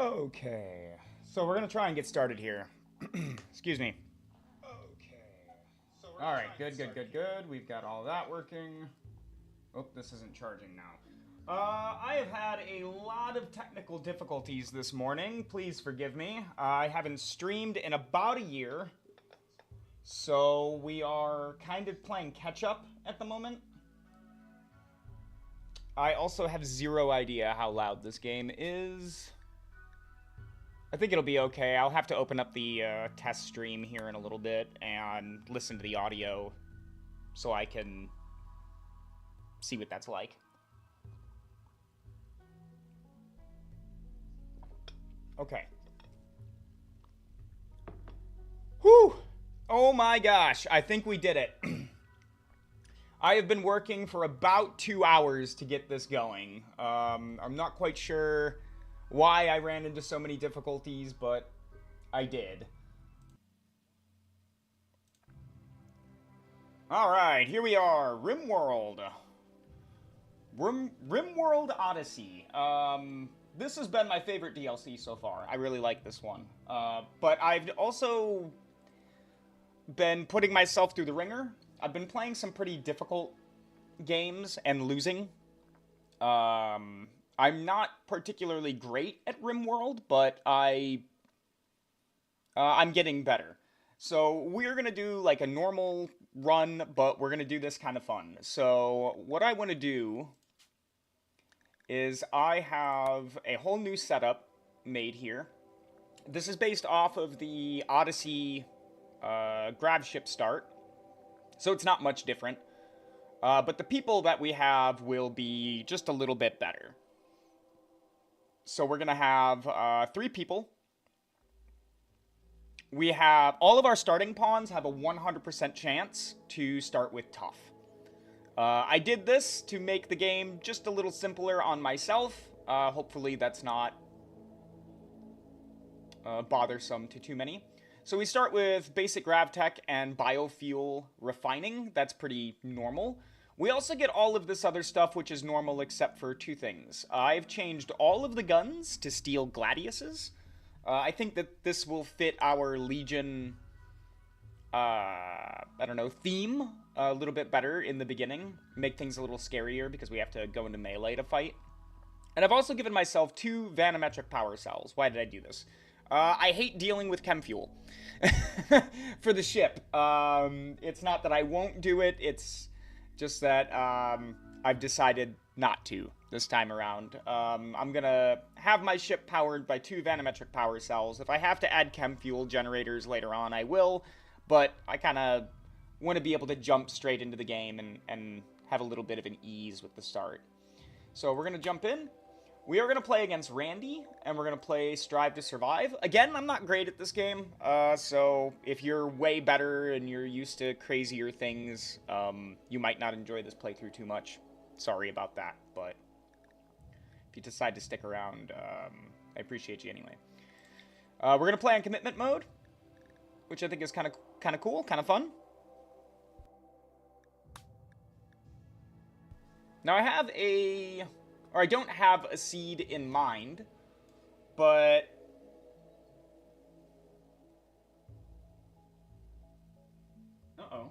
Okay, so we're gonna try and get started here. Excuse me. Okay, so we're all right. Good, good, good, good. We've got all that working. Oh, this isn't charging now. I have had a lot of technical difficulties this morning. Please forgive me. I haven't streamed in about a year, so we are kind of playing catch up at the moment. I also have zero idea how loud this game is. I think it'll be okay. I'll have to open up the test stream here in a little bit and listen to the audio so I can see what that's like. Okay. Whew! Oh my gosh, I think we did it. I have been working for about 2 hours to get this going. I'm not quite sure why I ran into so many difficulties, but I did. Alright, here we are. Rimworld. Rimworld Odyssey. This has been my favorite DLC so far. I really like this one. But I've also been putting myself through the ringer. I've been playing some pretty difficult games and losing. I'm not particularly great at Rimworld, but I'm getting better. So we're gonna do like a normal run, but we're gonna do this kind of fun. So what I want to do is I have a whole new setup made here. This is based off of the Odyssey Gravship start, so it's not much different. But the people that we have will be just a little bit better. So we're going to have 3 people. We have all of our starting pawns have a 100% chance to start with tough. I did this to make the game just a little simpler on myself. Hopefully that's not bothersome to too many. So we start with basic gravtech and biofuel refining. That's pretty normal. We also get all of this other stuff, which is normal except for 2 things. I've changed all of the guns to steel gladiuses. I think that this will fit our Legion, I don't know, theme a little bit better in the beginning. Make things a little scarier because we have to go into melee to fight. And I've also given myself 2 vanometric power cells. Why did I do this? I hate dealing with chem fuel for the ship. It's not that I won't do it, it's just that I've decided not to this time around. I'm gonna have my ship powered by 2 vanometric power cells. If I have to add chem fuel generators later on, I will, but I kind of want to be able to jump straight into the game and have a little bit of an ease with the start. So we're gonna jump in. We are going to play against Randy, and we're going to play Strive to Survive. Again, I'm not great at this game, so if you're way better and you're used to crazier things, you might not enjoy this playthrough too much. Sorry about that, but if you decide to stick around, I appreciate you anyway. We're going to play on commitment mode, which I think is kind of cool, kind of fun. Now I have I don't have a seed in mind, but uh-oh.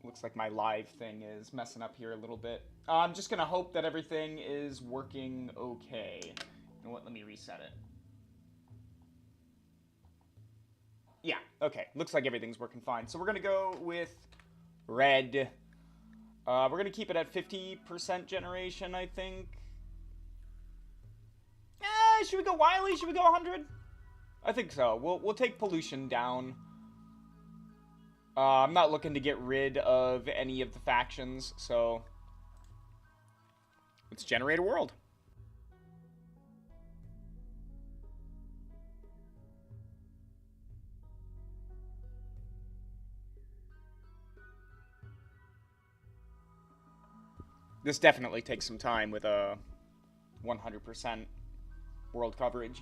Looks like my live thing is messing up here a little bit. I'm just gonna hope that everything is working okay. You know what, let me reset it. Yeah, okay, looks like everything's working fine. So we're gonna go with red. We're going to keep it at 50% generation, I think. Should we go Wily? Should we go 100? I think so. We'll take pollution down. I'm not looking to get rid of any of the factions, so let's generate a world. This definitely takes some time with a 100% world coverage.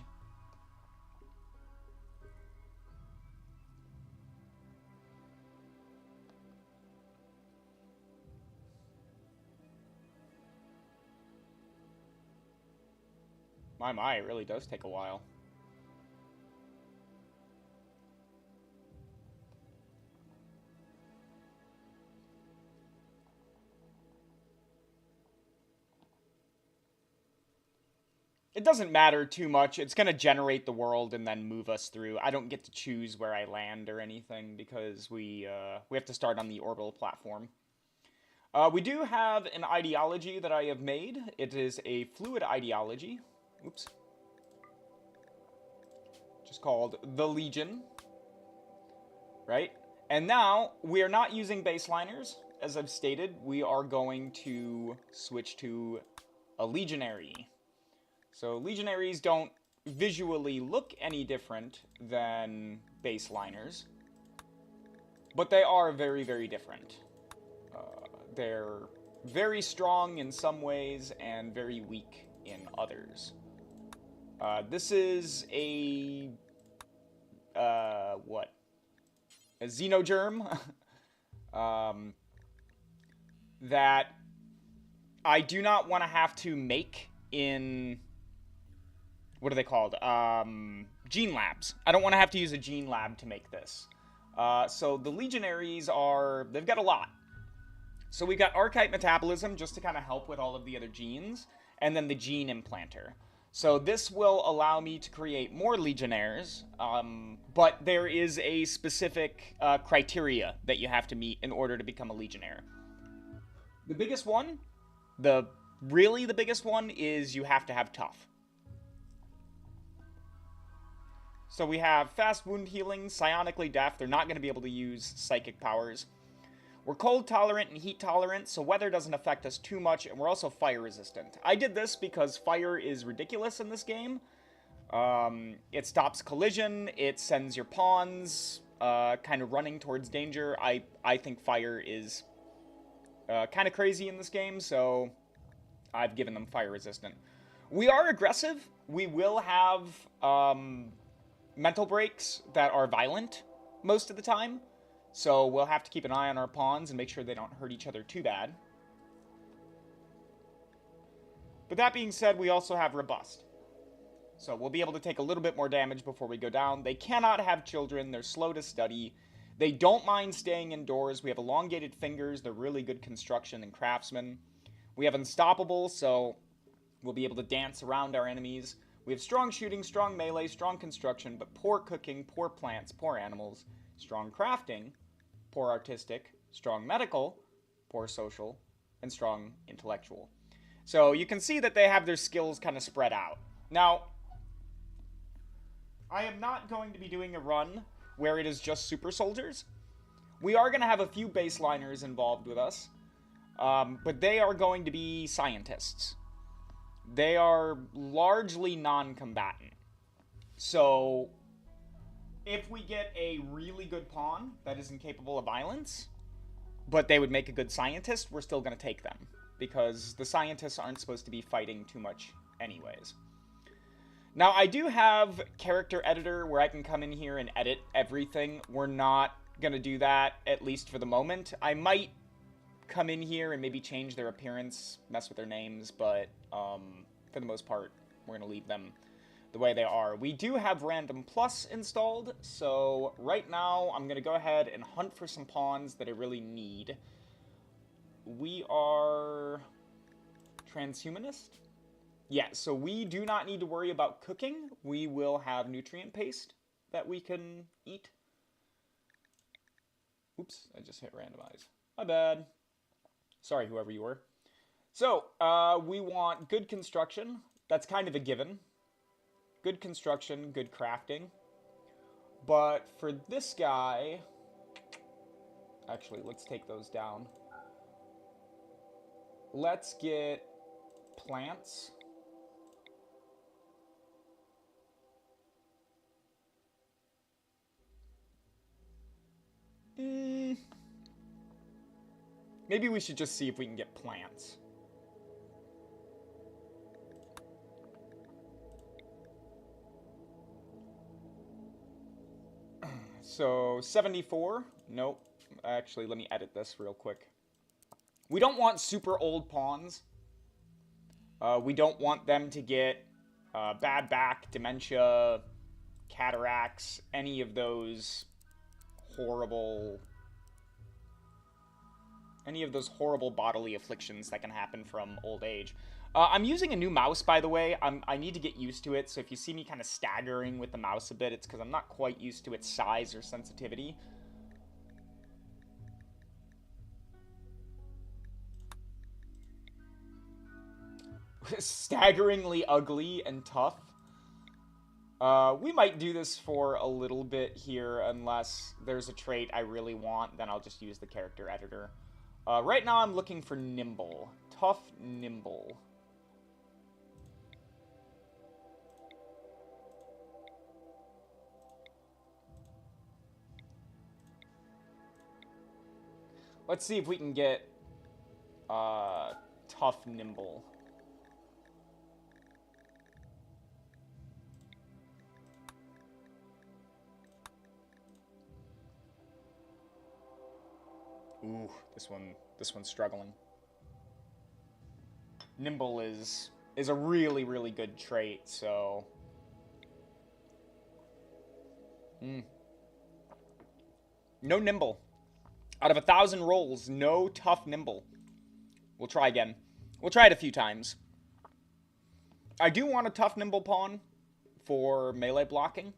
My, it really does take a while. It doesn't matter too much. It's going to generate the world and then move us through. I don't get to choose where I land or anything because we have to start on the orbital platform. We do have an ideology that I have made. It is a fluid ideology. Oops. Just called the Legion. Right? And now, we are not using baseliners. As I've stated, we are going to switch to a Legionary. So Legionaries don't visually look any different than baseliners, but they are very, very different. They're very strong in some ways and very weak in others. This is a what? A xenogerm that I do not want to have to make in, what are they called? Gene labs. I don't want to have to use a gene lab to make this. So the Legionaries they've got a lot. So we've got archetype metabolism just to kind of help with all of the other genes, and then the gene implanter. So this will allow me to create more Legionnaires, but there is a specific criteria that you have to meet in order to become a Legionnaire. The biggest one, really the biggest one, is you have to have tough. So we have fast wound healing, psionically deaf. They're not going to be able to use psychic powers. We're cold tolerant and heat tolerant, so weather doesn't affect us too much, and we're also fire resistant. I did this because fire is ridiculous in this game. It stops collision, it sends your pawns kind of running towards danger. I think fire is kind of crazy in this game, so I've given them fire resistant. We are aggressive. We will have mental breaks that are violent most of the time. So we'll have to keep an eye on our pawns and make sure they don't hurt each other too bad. But that being said, we also have robust. So we'll be able to take a little bit more damage before we go down. They cannot have children. They're slow to study. They don't mind staying indoors. We have elongated fingers. They're really good construction and craftsmen. We have unstoppable, so we'll be able to dance around our enemies. We have strong shooting, strong melee, strong construction, but poor cooking, poor plants, poor animals, strong crafting, poor artistic, strong medical, poor social, and strong intellectual. So you can see that they have their skills kind of spread out. Now, I am not going to be doing a run where it is just super soldiers. We are going to have a few baseliners involved with us, but they are going to be scientists. They are largely non-combatant. So if we get a really good pawn that is incapable of violence, but they would make a good scientist, we're still going to take them. Because the scientists aren't supposed to be fighting too much anyways. Now, I do have character editor where I can come in here and edit everything. We're not going to do that, at least for the moment. I might come in here and maybe change their appearance, mess with their names, but for the most part, we're going to leave them the way they are. We do have Random Plus installed, so right now I'm going to go ahead and hunt for some pawns that I really need. We are transhumanist. Yeah, so we do not need to worry about cooking. We will have nutrient paste that we can eat. Oops, I just hit randomize. My bad. Sorry, whoever you were. So, we want good construction. That's kind of a given. Good construction, good crafting. But for this guy... Actually, let's take those down. Let's get plants. Maybe we should just see if we can get plants. So, 74. Nope. Actually, let me edit this real quick. We don't want super old pawns. We don't want them to get bad back, dementia, cataracts, any of those horrible bodily afflictions that can happen from old age. I'm using a new mouse, by the way. I need to get used to it, so if you see me kind of staggering with the mouse a bit, it's because I'm not quite used to its size or sensitivity. Staggeringly ugly and tough. We might do this for a little bit here, unless there's a trait I really want, then I'll just use the character editor. Right now I'm looking for nimble. Tough, nimble. Let's see if we can get tough, nimble. Ooh, this one's struggling. Nimble is a really, really good trait, so... No nimble. Out of 1,000 rolls, no tough nimble. We'll try again. We'll try it a few times. I do want a tough nimble pawn for melee blocking.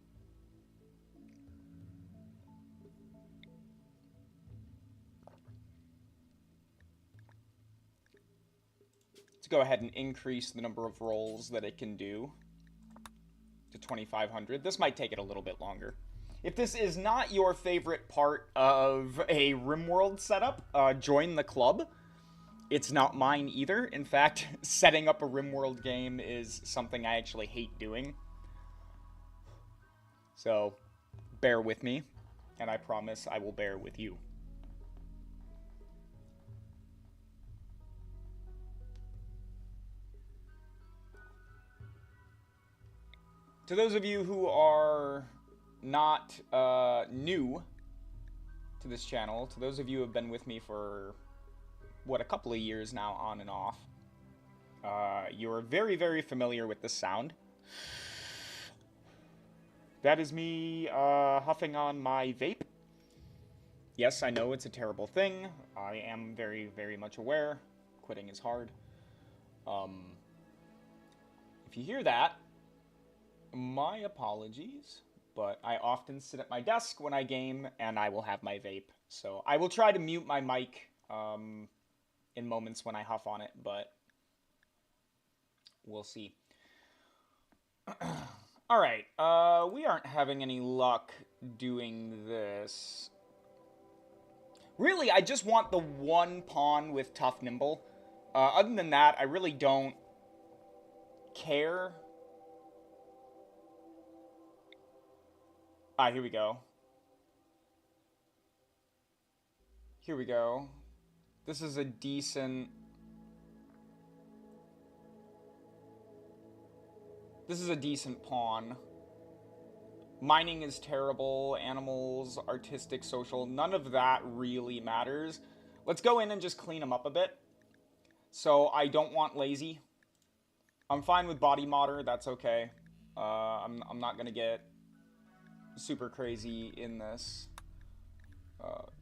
Let's go ahead and increase the number of rolls that it can do to 2,500. This might take it a little bit longer. If this is not your favorite part of a Rimworld setup, join the club. It's not mine either. In fact, setting up a Rimworld game is something I actually hate doing. So, bear with me, and I promise I will bear with you. To those of you who are not new to this channel, to those of you who have been with me for, what, a couple of years now, on and off, you're very, very familiar with this sound. That is me huffing on my vape. Yes, I know it's a terrible thing. I am very, very much aware. Quitting is hard. If you hear that, my apologies. But I often sit at my desk when I game, and I will have my vape. So I will try to mute my mic in moments when I huff on it, but we'll see. Alright, we aren't having any luck doing this. Really, I just want the one pawn with tough nimble. Other than that, I really don't care. Ah, here we go. Here we go. This is a decent... This is a decent pawn. Mining is terrible. Animals, artistic, social. None of that really matters. Let's go in and just clean them up a bit. So I don't want lazy. I'm fine with body modder. That's okay. I'm not going to get super crazy in this,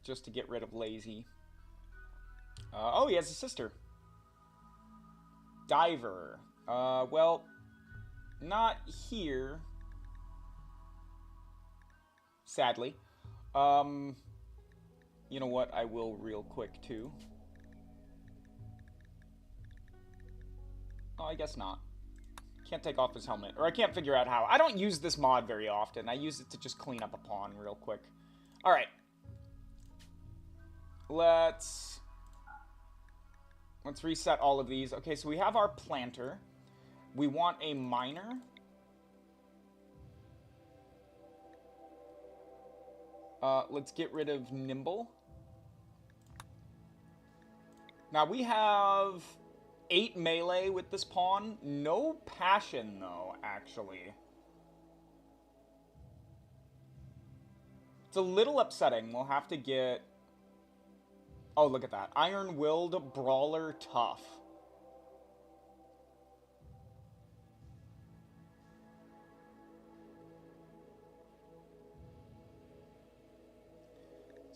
just to get rid of lazy. Oh, he has a sister. Diver. Well, not here. Sadly. You know what? I will real quick, too. Oh, I guess not. Can't take off his helmet. Or I can't figure out how. I don't use this mod very often. I use it to just clean up a pawn real quick. Alright. Let's reset all of these. Okay, so we have our planter. We want a miner. Let's get rid of nimble. Now we have 8 melee with this pawn. No passion, though, actually. It's a little upsetting. We'll have to get... Oh, look at that. Iron-willed, brawler, tough.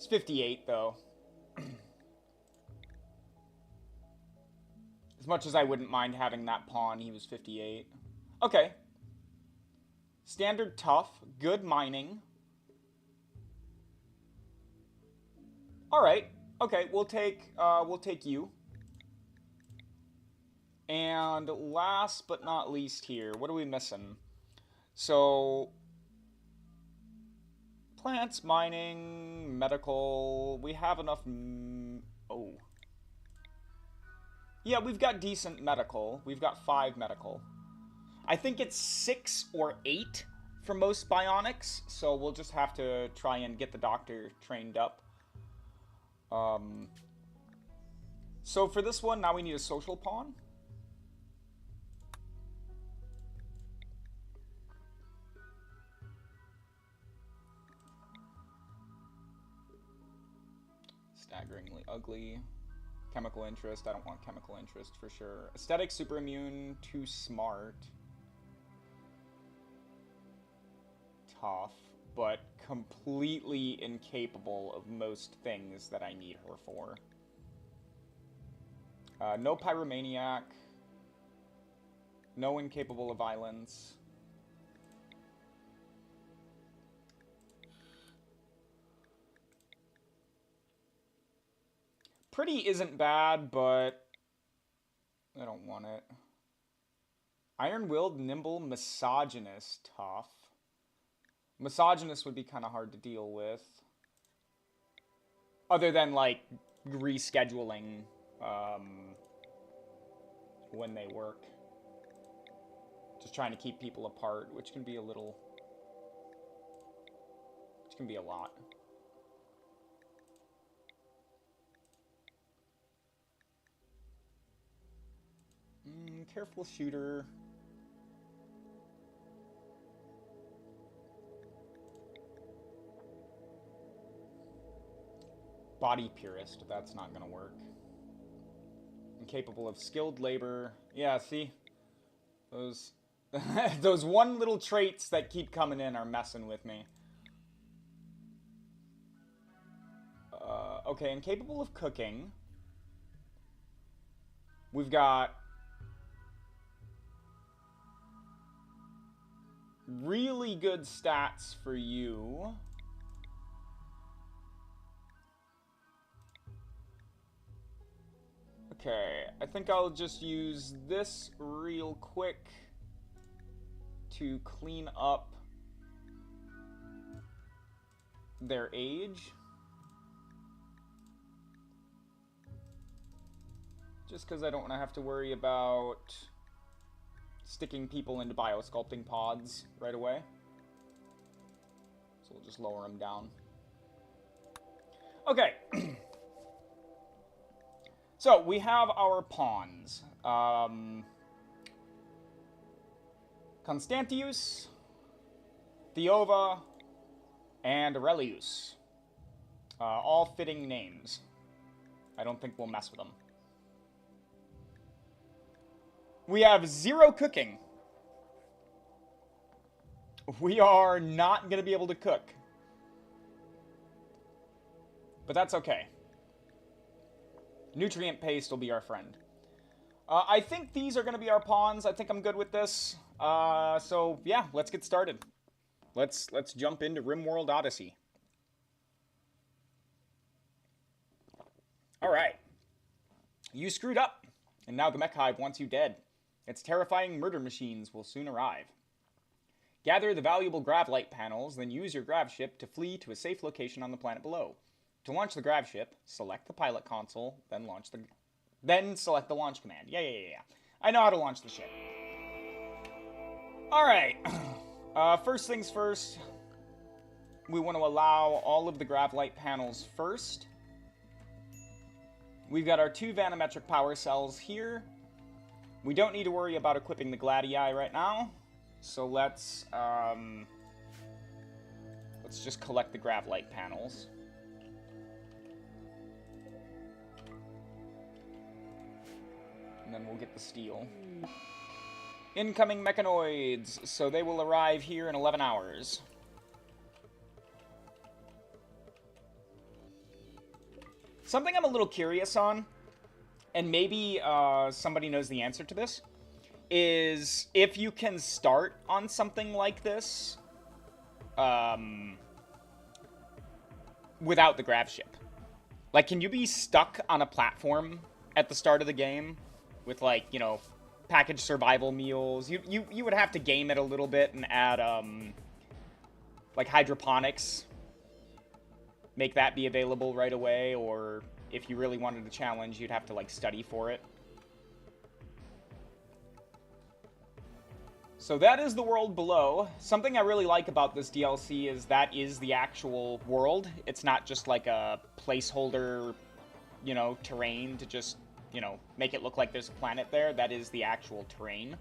It's 58, though. As much as I wouldn't mind having that pawn, he was 58. Okay. Standard tough. Good mining. Alright. Okay, we'll take you. And last but not least here, what are we missing? So, plants, mining, medical. We have enough... Oh. Yeah, we've got decent medical. We've got 5 medical. I think it's 6 or 8 for most bionics, so we'll just have to try and get the doctor trained up. So for this one, now we need a social pawn. Staggeringly ugly. Chemical interest. I don't want chemical interest for sure. Aesthetic, super immune, too smart. Tough, but completely incapable of most things that I need her for. No pyromaniac. No incapable of violence. Pretty isn't bad, but I don't want it. Iron-willed, nimble, misogynist, tough. Misogynist would be kind of hard to deal with. Other than, like, rescheduling when they work. Just trying to keep people apart, which can be a little... which can be a lot. Careful shooter. Body purist. That's not gonna work. Incapable of skilled labor. Yeah, see? Those... those one little traits that keep coming in are messing with me. Okay, incapable of cooking. We've got... really good stats for you. Okay, I think I'll just use this real quick to clean up their age. Just because I don't want to have to worry about sticking people into biosculpting pods right away. So we'll just lower them down. Okay. So we have our pawns. Constantius, Theova, and Aurelius. All fitting names. I don't think we'll mess with them. We have 0 cooking. We are not going to be able to cook. But that's okay. Nutrient paste will be our friend. I think these are going to be our pawns. I think I'm good with this. So, yeah, let's get started. Let's jump into Rimworld Odyssey. Alright. You screwed up, and now the mech hive wants you dead. Its terrifying murder machines will soon arrive. Gather the valuable gravlight panels, then use your gravship to flee to a safe location on the planet below. To launch the gravship, select the pilot console, then select the launch command. Yeah. I know how to launch the ship. Alright. First things first, we want to allow all of the gravlight panels first. We've got our 2 vanometric power cells here. We don't need to worry about equipping the Gladii right now, so let's just collect the gravlight panels. And then we'll get the steel. Incoming mechanoids, so they will arrive here in 11 hours. Something I'm a little curious on, and maybe somebody knows the answer to this, is if you can start on something like this without the Gravship. Like, can you be stuck on a platform at the start of the game with, like, you know, packaged survival meals? You would have to game it a little bit and add, like, hydroponics. Make that be available right away, or if you really wanted a challenge, you'd have to, like, study for it. So that is the world below. Something I really like about this DLC is that is the actual world. It's not just like a placeholder, you know, terrain to just, you know, make it look like there's a planet there. That is the actual terrain.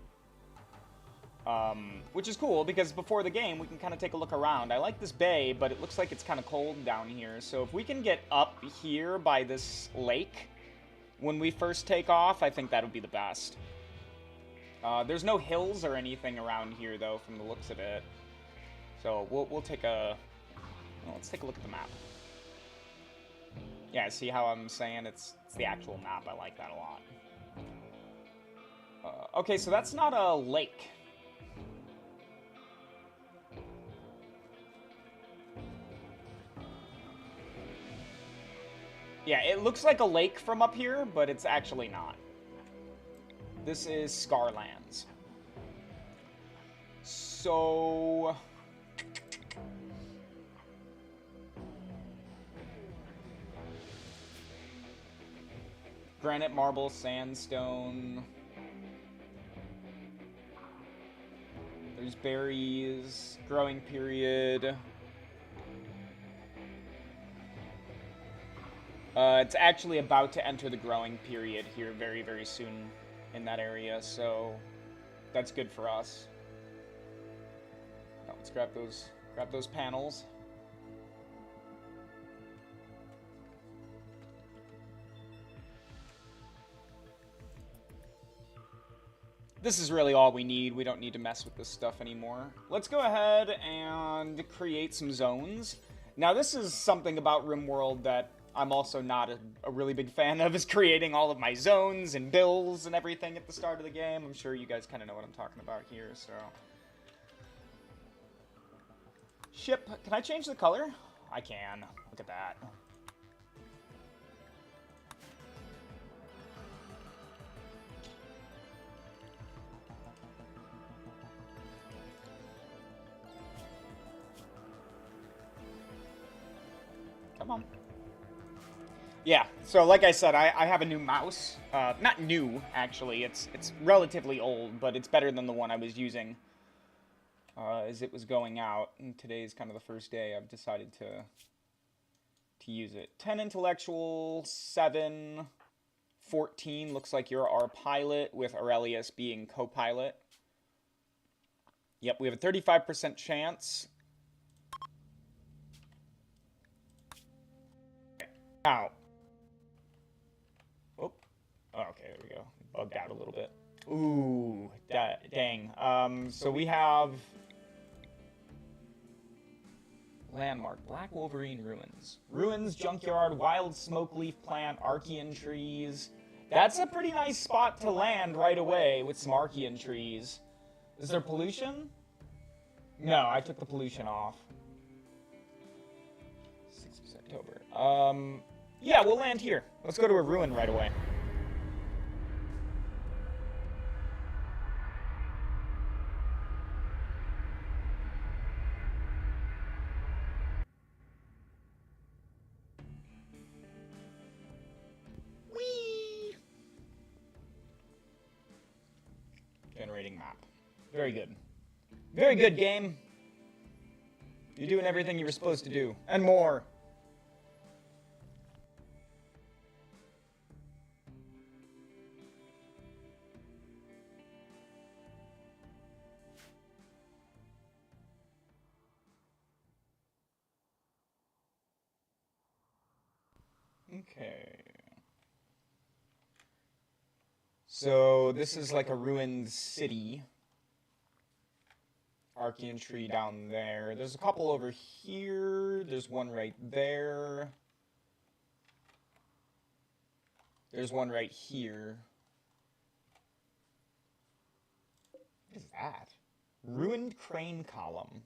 Which is cool, because before the game, we can kind of take a look around. I like this bay, but it looks like it's kind of cold down here. So if we can get up here by this lake when we first take off, I think that would be the best. There's no hills or anything around here, though, from the looks of it. So we'll take a... Well, let's take a look at the map. Yeah, see how I'm saying it's the actual map? I like that a lot. Okay, so that's not a lake. Yeah, it looks like a lake from up here, but it's actually not. This is Scarlands. So... Granite, marble, sandstone. There's berries, growing period. It's actually about to enter the growing period here very, very soon in that area, so that's good for us. Now let's grab those panels. This is really all we need. We don't need to mess with this stuff anymore. Let's go ahead and create some zones. Now this is something about Rimworld that I'm also not a really big fan of, is creating all of my zones and bills and everything at the start of the game. I'm sure you guys kind of know what I'm talking about here, so... Ship. Can I change the color? I can. Look at that. Come on. Yeah, so like I said, I have a new mouse. Not new, actually. It's relatively old, but it's better than the one I was using as it was going out. And today is kind of the first day I've decided to use it. 10 intellectual, 7, 14. Looks like you're our pilot, with Aurelius being co-pilot. Yep, we have a 35% chance. Now... Oh, okay, there we go. Bugged out a little bit. Ooh, dang. So we have... Landmark, Black Wolverine Ruins. Ruins, Junkyard, Wild Smoke Leaf Plant, Archean Trees. That's a pretty nice spot to land right away with some Archean Trees. Is there pollution? No, I took the pollution off. 6th of October. Yeah, we'll land here. Let's go to a ruin right away. Whee! Generating map. Very good. Very good, game. You're doing everything you were supposed to do. And more. Okay. So this is like a ruined city. Archean tree down there. There's a couple over here. There's one right there. There's one right here. What is that? Ruined crane column.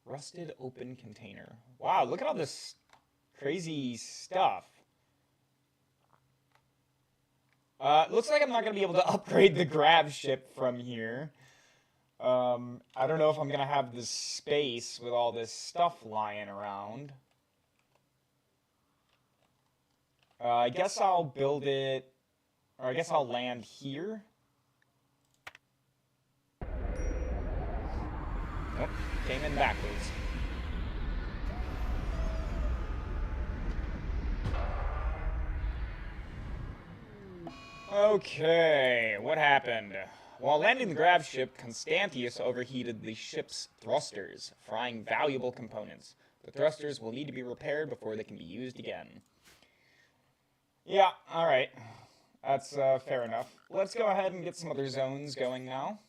Rusted open container. Wow, look at all this crazy stuff. Looks like I'm not going to be able to upgrade the Gravship from here. I don't know if I'm going to have the space with all this stuff lying around. I guess I'll build it, or I guess I'll land here. Nope, came in backwards. Okay, what happened? While landing the Gravship, Constantius overheated the ship's thrusters, frying valuable components. The thrusters will need to be repaired before they can be used again. Yeah, alright. That's fair enough. Let's go ahead and get some other zones going now.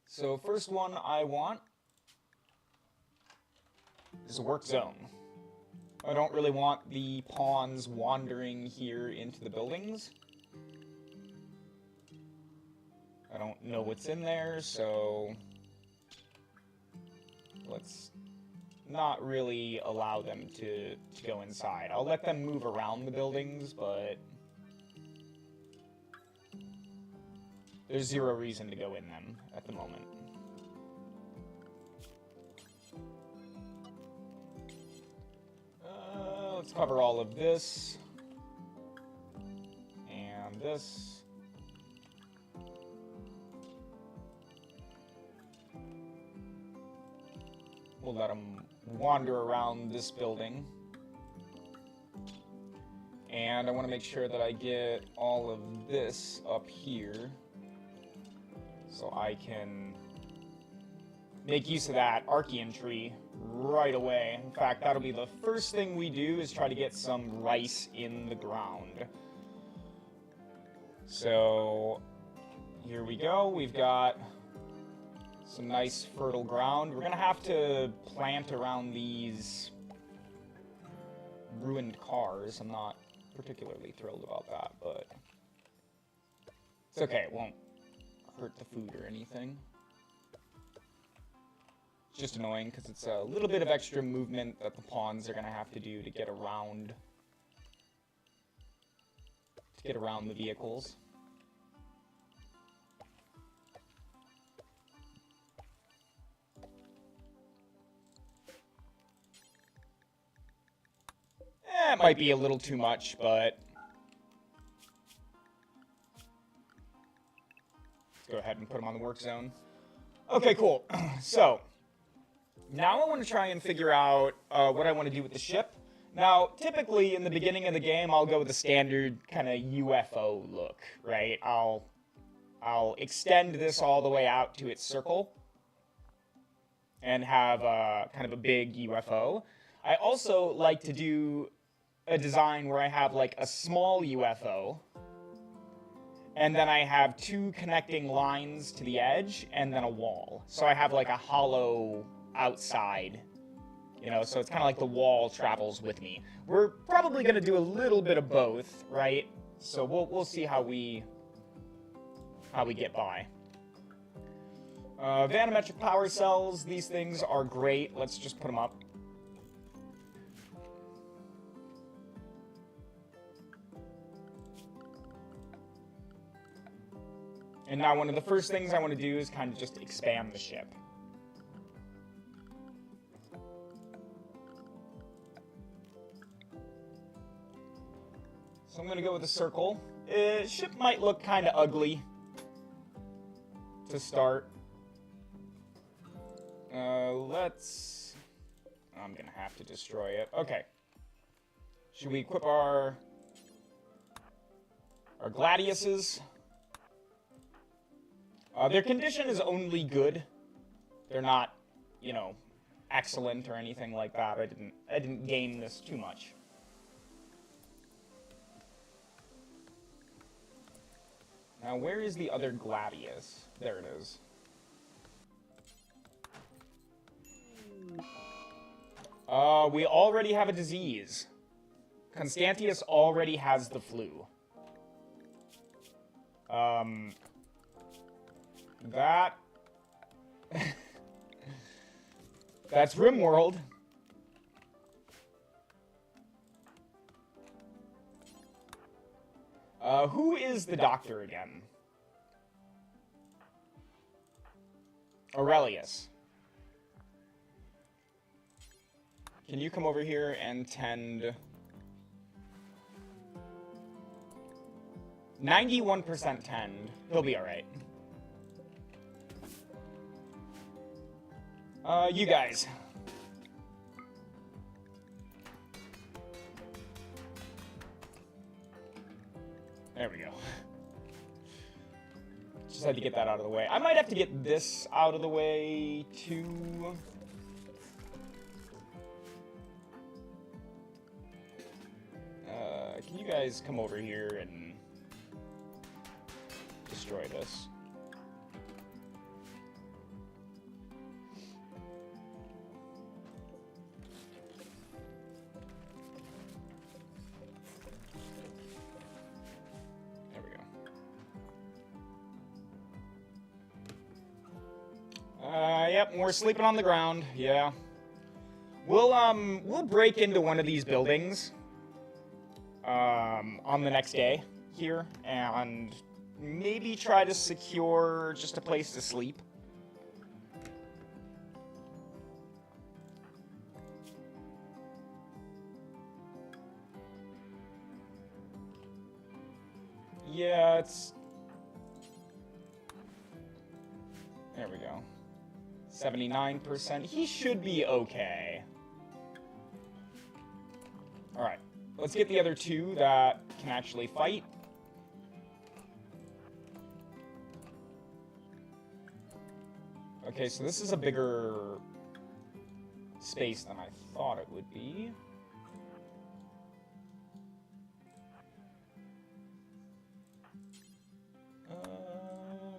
So first one I want is a work zone. I don't really want the pawns wandering here into the buildings. I don't know what's in there, so let's not really allow them to go inside. I'll let them move around the buildings, but there's zero reason to go in them at the moment. Let's cover all of this. And this. We'll let them wander around this building. And I want to make sure that I get all of this up here so I can make use of that Archean tree right away. In fact, that'll be the first thing we do, is try to get some rice in the ground. So here we go. We've got some nice fertile ground. We're gonna have to plant around these ruined cars. I'm not particularly thrilled about that, but it's okay. It won't hurt the food or anything. It's just annoying because it's a little bit of extra movement that the pawns are gonna have to do to get around the vehicles. It might be a little too much, but let's go ahead and put them on the work zone. Okay, cool. So now I want to try and figure out what I want to do with the ship. Now, typically in the beginning of the game, I'll go with the standard kind of UFO look, right? I'll extend this all the way out to its circle and have kind of a big UFO. I also like to do a design where I have like a small UFO, and then I have two connecting lines to the edge, and then a wall. So I have like a hollow outside, you know, so it's kind of like the wall travels with me. We're probably going to do a little bit of both, right? So we'll see how we get by. Vanometric power cells, these things are great. Let's just put them up. And now one of the first things I want to do is kind of just expand the ship. So I'm going to go with a circle. Ship might look kind of ugly to start. I'm going to have to destroy it. Okay. Should we equip our Gladiuses? Their condition is only good. They're not, you know, excellent or anything like that. I didn't game this too much. Now, where is the other Gladius? There it is. We already have a disease. Constantius already has the flu. That... That's Rimworld. Who is the doctor again? Aurelius. Can you come over here and tend... 91% tend. He'll be alright. You guys. There we go. Just had to get that out of the way. I might have to get this out of the way, too. Can you guys come over here and destroy this? There we go. Yep, we're sleeping on the ground. Yeah. We'll break into one of these buildings on the next day here, and maybe try to secure just a place to sleep. Yeah, it's... There we go. 79%. He should be okay. Alright. Let's get the other two that can actually fight. Okay, so this is a bigger space than I thought it would be.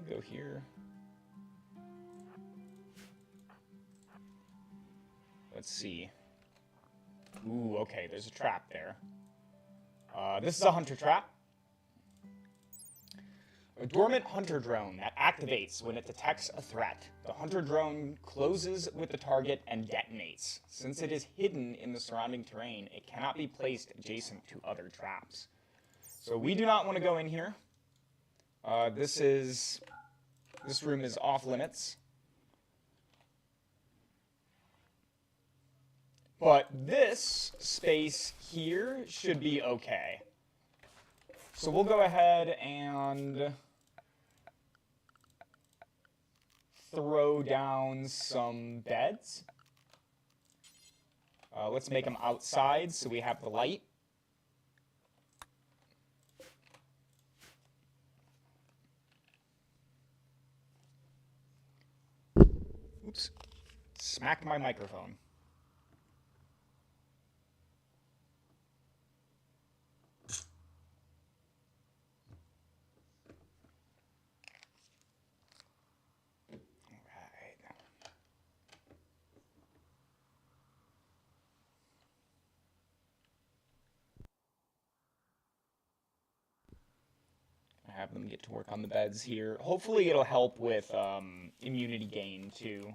Go here. Let's see. Ooh, okay, there's a trap there. This is a hunter trap. A dormant hunter drone that activates when it detects a threat. The hunter drone closes with the target and detonates. Since it is hidden in the surrounding terrain, it cannot be placed adjacent to other traps. So we do not want to go in here. This room is off limits. But this space here should be okay. So we'll go ahead and throw down some beds. Let's make them outside so we have the light. Oops. Smacked my microphone. Have them get to work on the beds here. Hopefully it'll help with immunity gain too.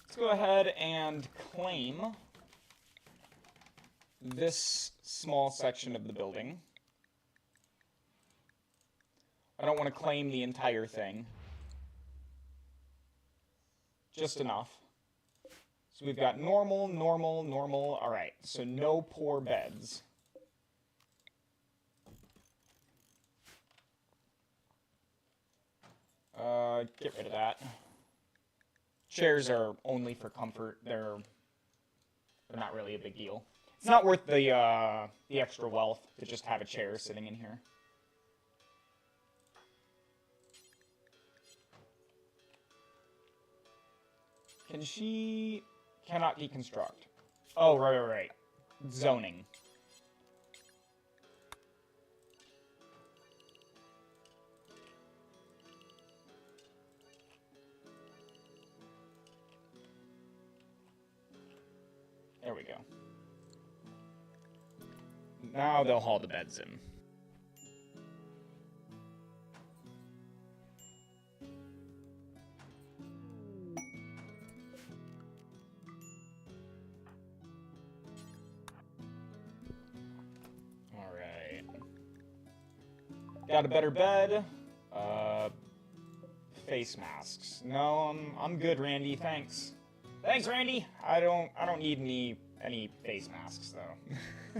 Let's go ahead and claim this small section of the building. I don't want to claim the entire thing. Just enough. So we've got normal, normal, normal. All right, so no poor beds. Get rid of that. Chairs are only for comfort. They're not really a big deal. It's not worth the extra wealth to just have a chair sitting in here. Can she... Cannot deconstruct. Oh, right. Zoning. There we go. Now they'll haul the beds in. Alright. Got a better bed. Face masks. No, I'm good, Randy, thanks. Thanks, Randy! I don't need any face masks, though.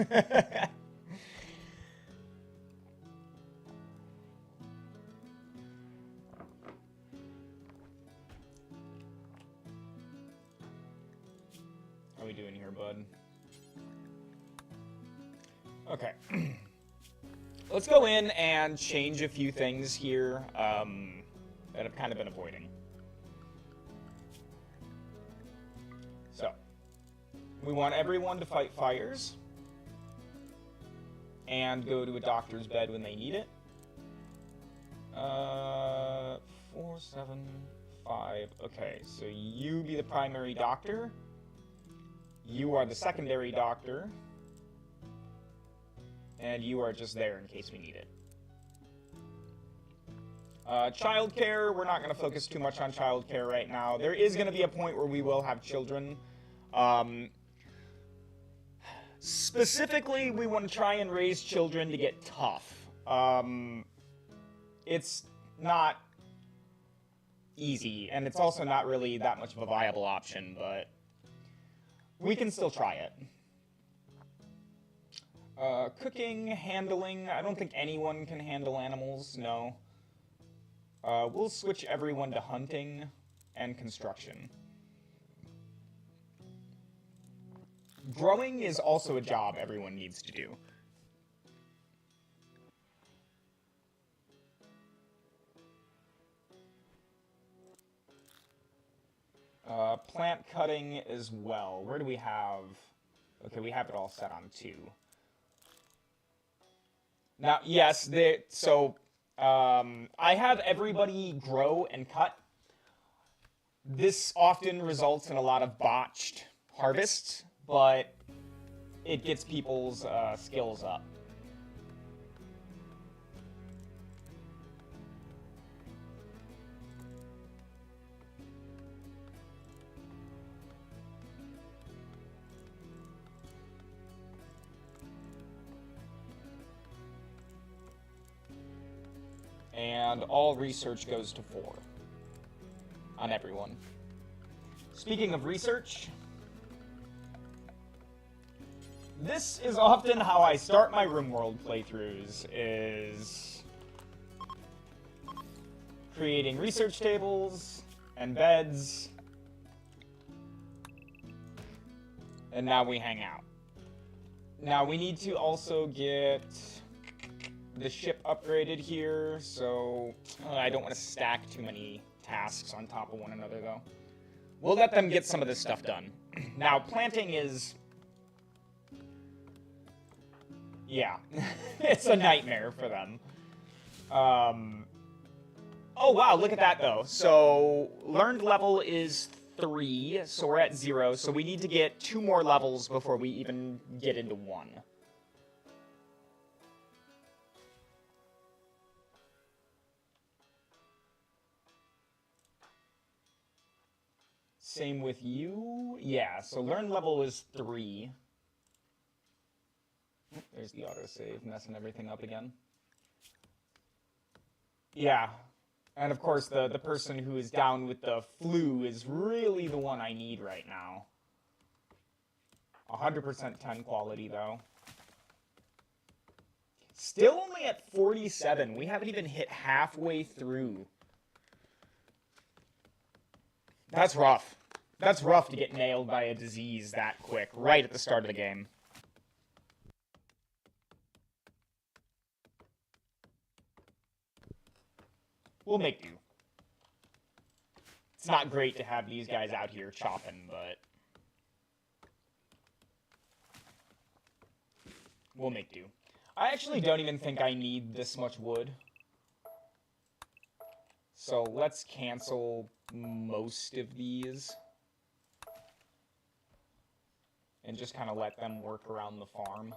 How are we doing here, bud? Okay. Let's go in and change a few things here that I've kind of been avoiding. So, we want everyone to fight fires and go to a doctor's bed when they need it. 4, 7, 5. Okay, so you be the primary doctor. You are the secondary doctor. And you are just there in case we need it. Childcare, we're not going to focus too much on childcare right now. There is going to be a point where we will have children. Specifically, we want to try and raise children to get tough. It's not easy, and it's also not really that much of a viable option, but we can still try it. Cooking, handling, I don't think anyone can handle animals, no. We'll switch everyone to hunting and construction. Growing is also a job everyone needs to do. Plant cutting as well. Where do we have... Okay, we have it all set on 2. Now, yes, I have everybody grow and cut. This often results in a lot of botched harvests, but it gets people's skills up. And all research goes to 4 on everyone. Speaking of research, this is often how I start my Rimworld playthroughs, is creating research tables and beds, and now we hang out. Now we need to also get the ship upgraded here, so I don't want to stack too many tasks on top of one another, though. We'll let them get some of this stuff done. Now, planting is... yeah, it's a nightmare for them. Oh, wow, look at that, though. So, learned level is 3, so we're at 0, so we need to get 2 more levels before we even get into 1. Same with you. Yeah, so learn level is 3. There's the autosave, messing everything up again. Yeah. And of course, the person who is down with the flu is really the one I need right now. 100% 10 quality, though. Still only at 47. We haven't even hit halfway through. That's rough. That's rough to get nailed by a disease that quick, right at the start of the game. We'll make do. It's not great to have these guys out here chopping, but we'll make do. I actually don't even think I need this much wood. So let's cancel most of these. and just kind of let them work around the farm.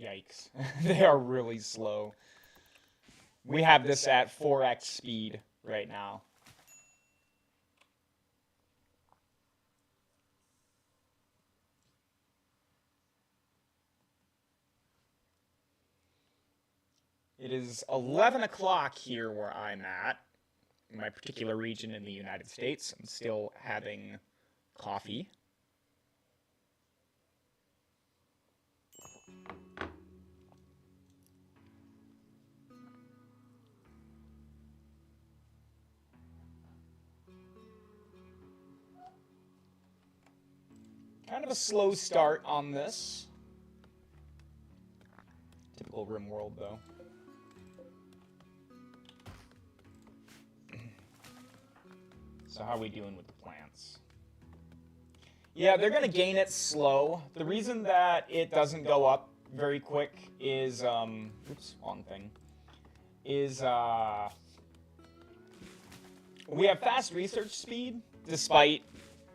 Yikes. They are really slow. We have this at 4x speed right now. It is 11 o'clock here where I'm at, in my particular region in the United States. I'm still having coffee. Kind of a slow start on this. Typical Rimworld, though. So how are we doing with the plants? Yeah, they're going to gain it slow. The reason that it doesn't go up very quick is, oops, wrong thing, is, we have fast research speed, despite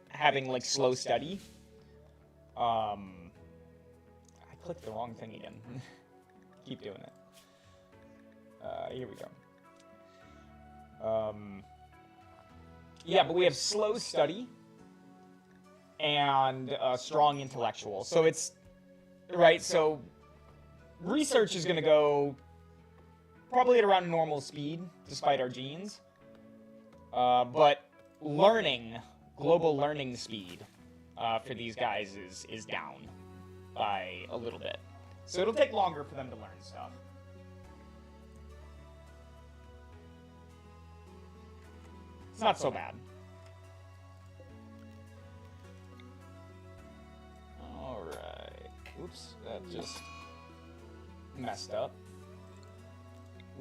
having, like, slow study. I clicked the wrong thing again. Keep doing it. Here we go. Yeah, but we have slow study and strong intellectual. So it's, right, so research is going to go probably at around normal speed, despite our genes. But learning, global learning speed for these guys is down by a little bit. So it'll take longer for them to learn stuff. It's not so bad. Alright. Oops, that just messed up.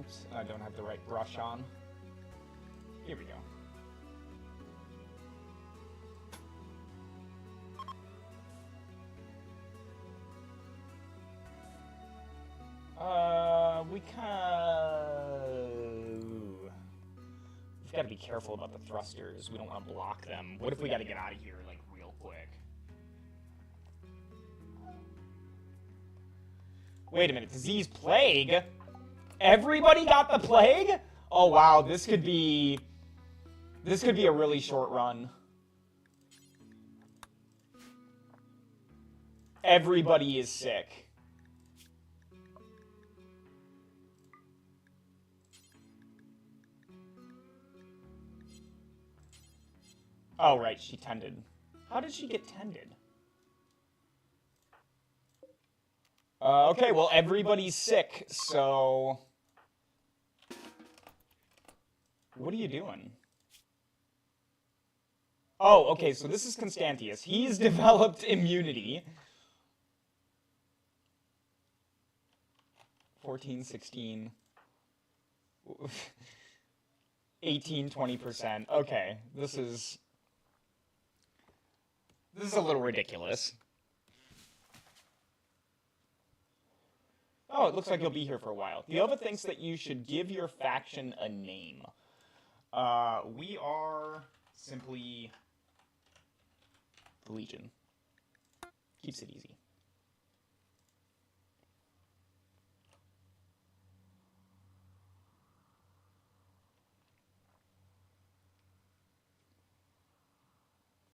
Oops, I don't have the right brush on. Here we go. We've got to be careful about the thrusters. We don't want to block them. What if we got to get out of here, like, real quick? Wait a minute, disease plague? Everybody got the plague? Oh wow, this could be a really short run. Everybody is sick. Oh, right, she tended. How did she get tended? Okay, well, everybody's sick, so... What are you doing? Oh, okay, so this is Constantius. He's developed immunity. 14, 16... 18, 20%. Okay, this is a little ridiculous. Oh, it looks like you'll be here for a while. Theova thinks that you should give your faction a name. We are simply the Legion. Keeps it easy.